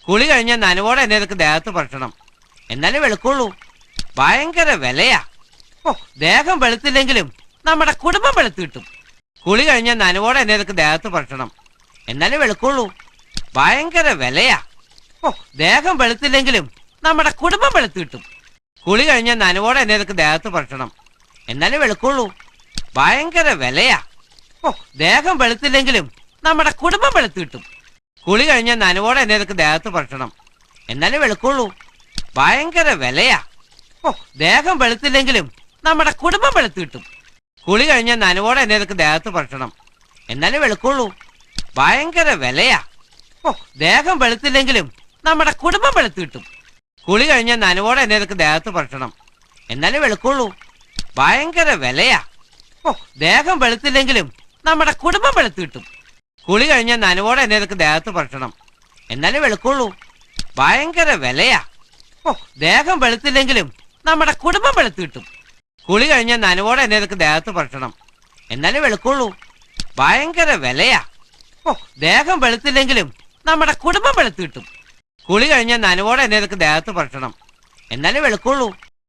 കുളി കഴിഞ്ഞാൽ നനവോടെ എന്നെ നിനക്ക് ദേഹത്ത് പറ്റണം, എന്നാലേ വെളുക്കുള്ളൂ. ഭയങ്കര വിലയാ. ഓ, ദേഹം വെളുത്തില്ലെങ്കിലും നമ്മുടെ കുടുംബം വെളുത്ത് കിട്ടും. കുളി കഴിഞ്ഞാൽ നനവോടെ എന്നെ നിനക്ക് ദേഹത്ത് പറ്റണം, എന്നാലേ വെളുക്കുള്ളൂ. ഭയങ്കര വിലയാ. ഓ, ദേഹം വെളുത്തില്ലെങ്കിലും നമ്മുടെ കുടുംബം വെളുത്ത് കിട്ടും. കുളി കഴിഞ്ഞാൽ നനവോടെ എന്നെ നിനക്ക് ദേഹത്ത് പറ്റണം, എന്നാലേ വെളുക്കുള്ളൂ. ഭയങ്കര വിലയാ. ഓ, ദേഹം വെളുത്തില്ലെങ്കിലും നമ്മുടെ കുടുംബം വെളുത്ത് കിട്ടും. കുളി കഴിഞ്ഞാൽ നനവോടെ എന്നെ നിനക്ക് ദേഹത്ത് പറ്റണം, എന്നാലേ വെളുക്കുള്ളൂ. ഭയങ്കര വിലയാ. ഓ, ദേഹം വെളുത്തില്ലെങ്കിലും നമ്മുടെ കുടുംബം വെളുത്ത് കിട്ടും. കുളി കഴിഞ്ഞാൽ നനവോടെ എന്നെ നിനക്ക് ദേഹത്ത് പറ്റണം, എന്നാലേ വെളുക്കുള്ളൂ. ഭയങ്കര വിലയാ. ഓ, ദേഹം വെളുത്തില്ലെങ്കിലും നമ്മുടെ കുടുംബം വെളുത്ത് കിട്ടും. കുളി കഴിഞ്ഞാൽ നനവോടെ എന്നെ നിനക്ക് ദേഹത്ത് പറ്റണം, എന്നാലേ വെളുക്കുള്ളൂ. ഭയങ്കര വിലയാ. ഓ, ദേഹം വെളുത്തില്ലെങ്കിലും നമ്മുടെ കുടുംബം വെളുത്ത് കിട്ടും. കുളി കഴിഞ്ഞാൽ നനവോടെ എന്നെ നിനക്ക് ദേഹത്ത് പറ്റണം, എന്നാലേ വെളുക്കുള്ളൂ. ഭയങ്കര വിലയാ. ഓ, ദേഹം വെളുത്തില്ലെങ്കിലും നമ്മുടെ കുടുംബം വെളുത്ത് കിട്ടും. കുളി കഴിഞ്ഞാൽ നനവോടെ എന്നെ നിനക്ക് ദേഹത്ത് പറ്റണം, എന്നാലേ വെളുക്കുള്ളൂ. ഭയങ്കര വിലയാ. ഓ, ദേഹം വെളുത്തില്ലെങ്കിലും നമ്മുടെ കുടുംബം വെളുത്ത് കിട്ടും. കുളി കഴിഞ്ഞാൽ നനവോടെ എന്നെ നിനക്ക് ദേഹത്ത് പറ്റണം, എന്നാലേ വെളുക്കുള്ളൂ.